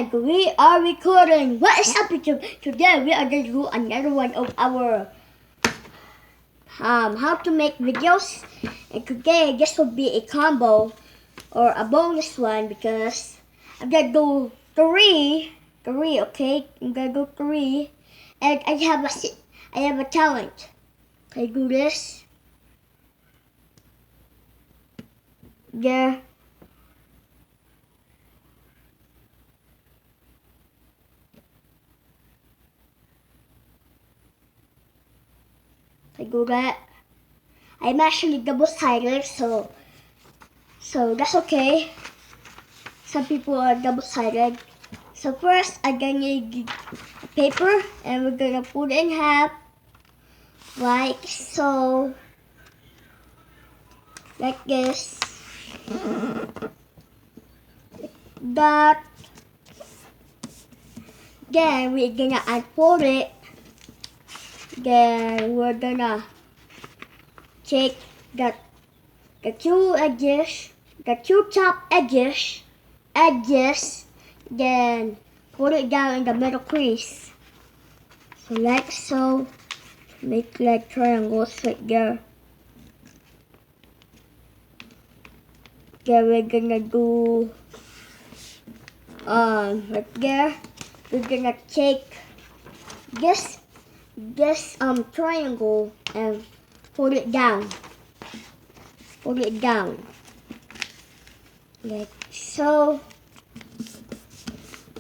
And we are recording. What is up, YouTube? Today we are going to do another one of our how to make videos. And today this will be a combo or a bonus one because I'm gonna do three. Okay, I'm gonna do three, and I have a talent. Can I do this? Yeah. I do that. I'm actually double-sided, so that's okay. Some people are double-sided. So first, I'm gonna need paper, and we're gonna put it in half, like so, like this. That. Then we're gonna unfold it. Then we're gonna take the two edges, the two top edges, then put it down in the middle crease. So like so, make like triangles right there. Then we're gonna do right there. We're gonna take this triangle and put it down. Like so.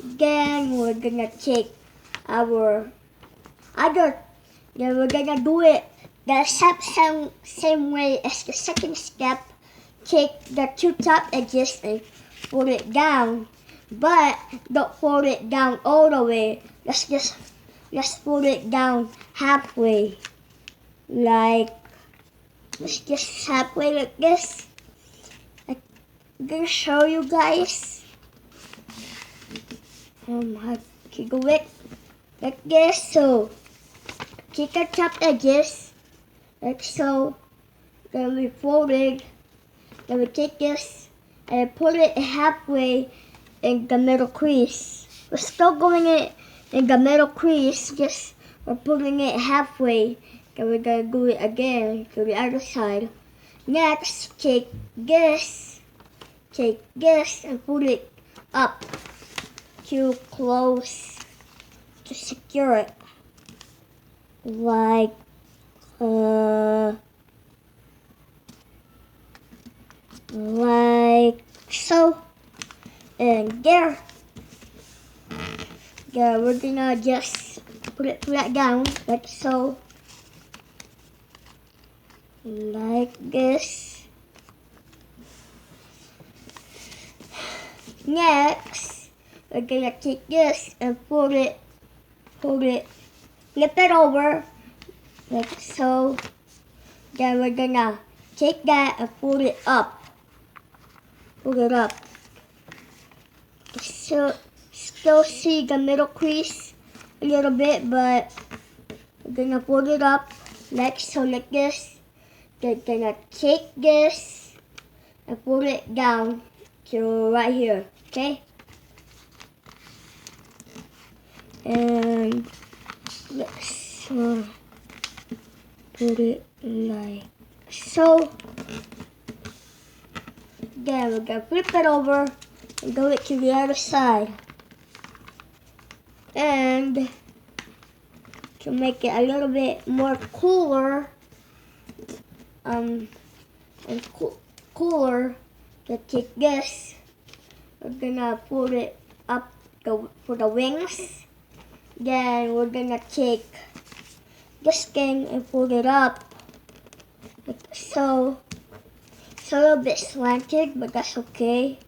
Then we're gonna take our then we're gonna do it the same way as the second step. Take the two top edges and put it down, but don't put it down all the way. Let's put it down halfway, like just halfway like this. I'm gonna show you guys how to do it like this. So take the top edges like so, then we fold it, then we take this and put it halfway in the middle crease. We're still going it in the middle crease, just we're putting it halfway. Then we're gonna do it again to the other side. Next, take this and put it up too close to secure it, like so. And there, we're gonna just put it flat down like so, like this. Next, we're gonna take this and flip it over like so. Then we're gonna take that and put it up. So still see the middle crease a little bit, but we're gonna put it up like so, like this. Then gonna take this and put it down to right here, okay? And let's put it like so. Then we're gonna flip it over and go it to the other side. And to make it a little bit more cooler, to take this, we're gonna put it up for the wings. Then we're gonna take this thing and put it up like so. It's a little bit slanted, but that's okay.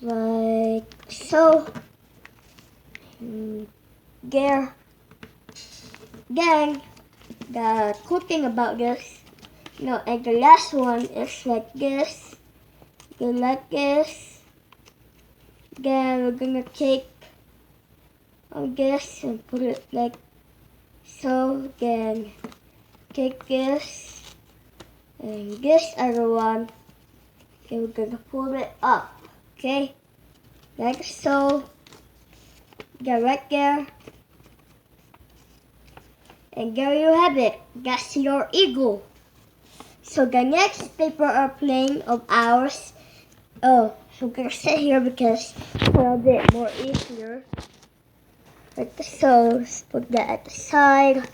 Like so. There. Then the cool thing about this, and the last one is like this. Like this. Then we're gonna take this and put it like so. Then take this and this other one Okay, we're gonna pull it up. Okay, like so. Get right there. And there you have it. That's your eagle. So the next paper airplane of ours. Oh, so we're gonna sit here because it's a little bit more easier. Like so, let's put that at the side.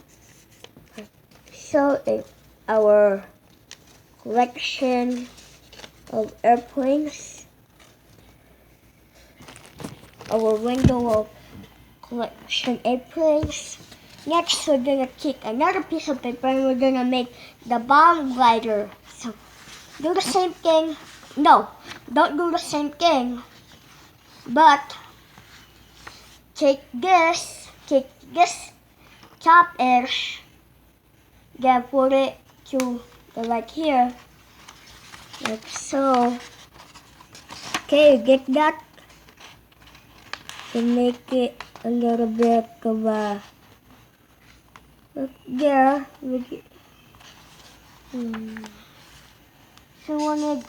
So in our collection of airplanes, our window of collection airplanes. Next, we're gonna take another piece of paper and we're gonna make the bomb glider. So, do the same thing. No, don't do the same thing. But, take this top edge, then put it to the like here, like so. Okay, get that? To make it a little bit of a there. So want it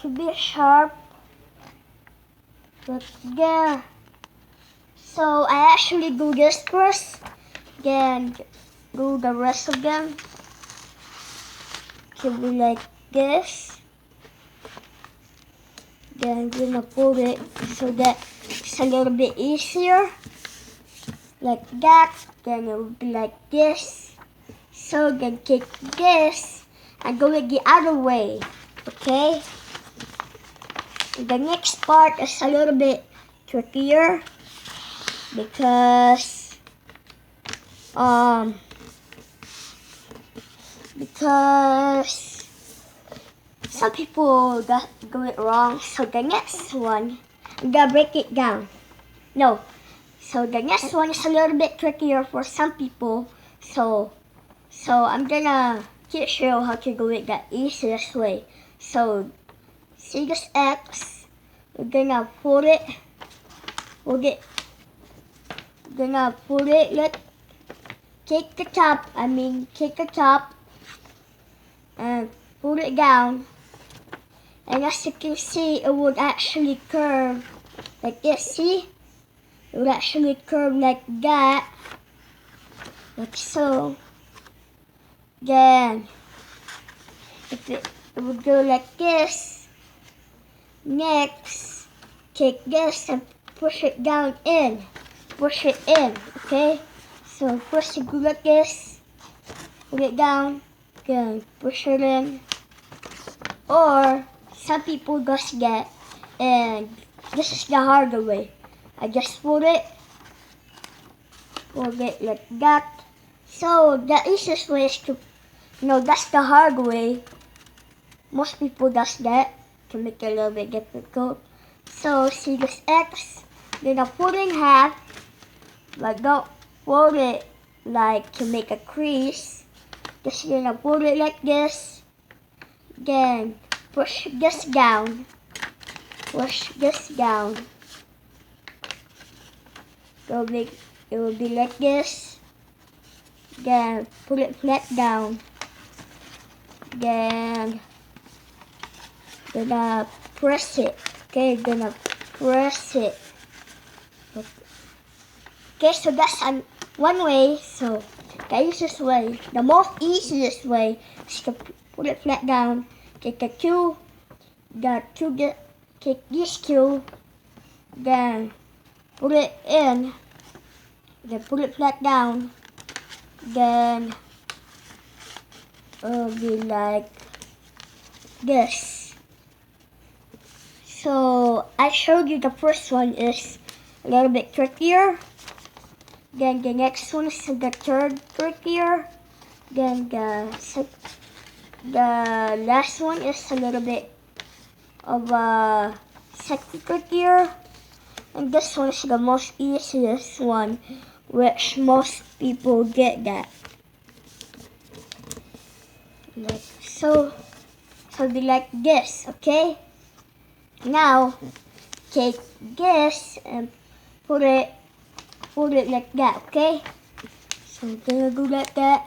to be sharp. But there. So I actually do this first, then do the rest of them. To be like this. Then I'm gonna put it so that it's a little bit easier. Like that. Then it will be like this. So then take this and go it the other way. Okay? The next part is a little bit trickier because some people do it wrong. So the next one, I'm gonna break it down. No. So the next one is a little bit trickier for some people. So I'm gonna teach you how to do it the easiest way. So see this X, we're gonna put it, like, take the top and put it down. And as you can see, it would actually curve like this, see? It would actually curve like that, like so. Then, if it would go like this. Next, take this and push it down in. Push it in, okay? So first you go like this, put it down, then push it in. Or some people just get, and this is the harder way. I just put it like that. So the easiest way is to, that's the hard way. Most people does that to make it a little bit difficult. So see this X, then I put it in half, but don't fold it like to make a crease. Just gonna put it like this, then push this down. It will be like this. Then put it flat down. Then gonna press it. Okay, gonna press it. Okay, so that's one way. So the easiest way, the most easiest way is to put it flat down. Take take this two, then put it in, then put it flat down, then it'll be like this. So I showed you the first one is a little bit trickier. Then the next one is the third trickier. Then the last one is a little bit of a second trickier. And this one is the most easiest one, which most people get that. Like so be like this, okay? Now take this and put it like that, okay? So I'm gonna do like that.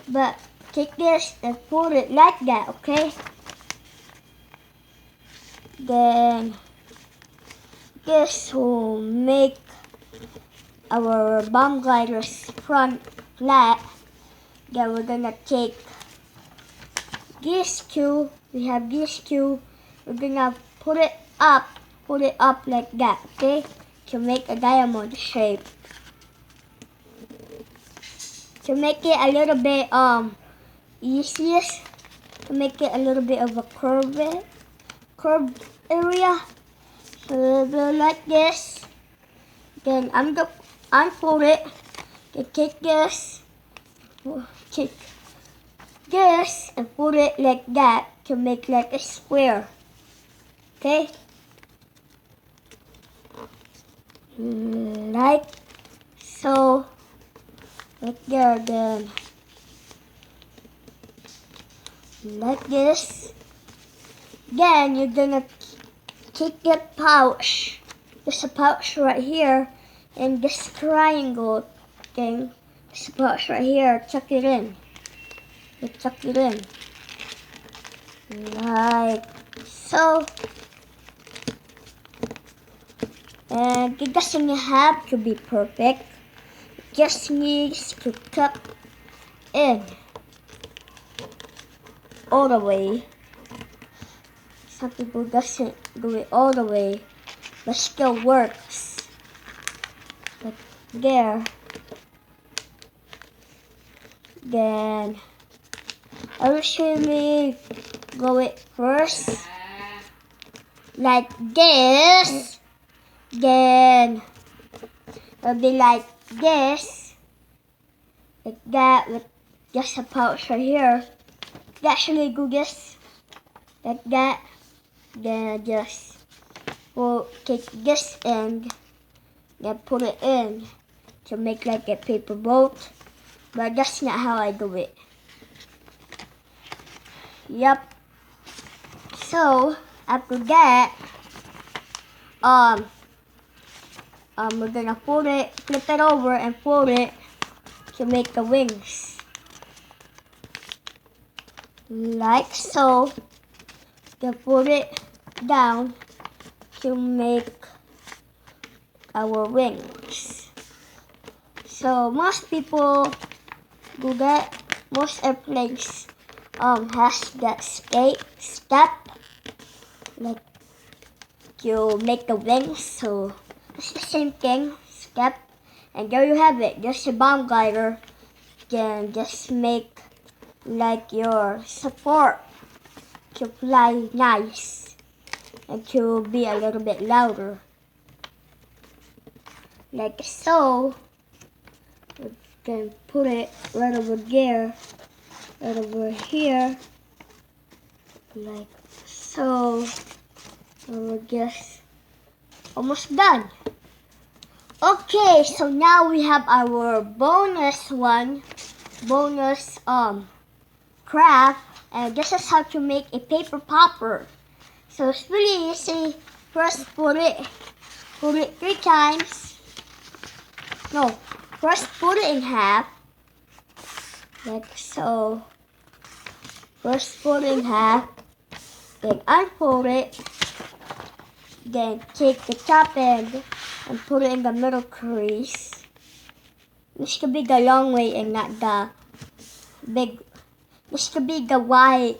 But take this and put it like that, okay? Then this will make our bomb glider's front flat. Then we're gonna take these two. We have these two. We're gonna put it up like that, okay? To make a diamond shape. To make it a little bit easiest, to make it a little bit of a curved area. So we'll do like this. Then I'm gonna unfold it. Then take this and put it like that to make like a square. Okay? Like so. Right there, then like this. Then you're gonna take the pouch. There's a pouch right here, and this triangle thing. There's a pouch right here. Tuck it in. You tuck it in like so. And it doesn't have to be perfect. Just needs to tuck in all the way. Some people doesn't do it all the way, but still works. Like there. Then I will usually go it first like this. Then it'll be like this, like that, with just a pouch right here. You actually do this like that. Then just take this end and put it in to make like a paper boat. But that's not how I do it. Yep. So after that, we're gonna fold it, flip it over, and fold it to make the wings. Like so. Then fold it down to make our wings. So most people do that. Most airplanes has that step like to make the wings. So it's the same thing, step, and there you have it. Just a bomb glider. Then just make like your support to fly nice and to be a little bit louder. Like so. We can put it right over there, right over here, like so. And we're just almost done. Okay, so now we have our bonus craft, and this is how to make a paper popper. So it's really easy. First put it 3 times. No, first put it in half, like so. First put it in half, then unfold it, then take the top end and put it in the middle crease. This could be the long way and not the big. This could be the wide.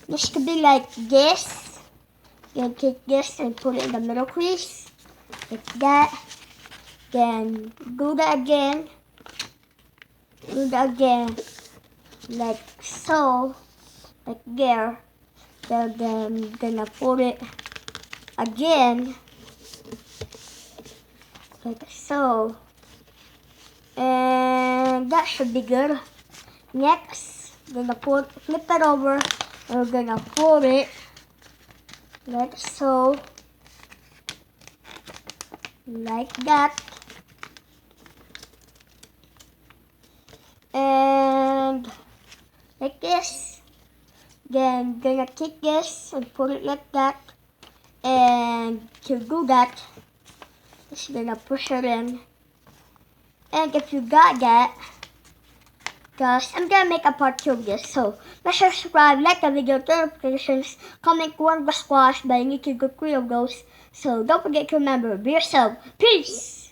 This could be like this. Then take this and put it in the middle crease, like that. Then do that again. Do that again, like so, like there. Then gonna put it again, like so. And that should be good. Next, gonna flip it over, and we're gonna fold it like so, like that. And like this. Then gonna take this and put it like that. And to do that, just gonna push it in. And if you got that, Guys, I'm gonna make a part 2 of this, so let's subscribe, like the video, turn notifications, comment one the squash, but I need to go 3 of those. So don't forget to remember, be yourself. Peace!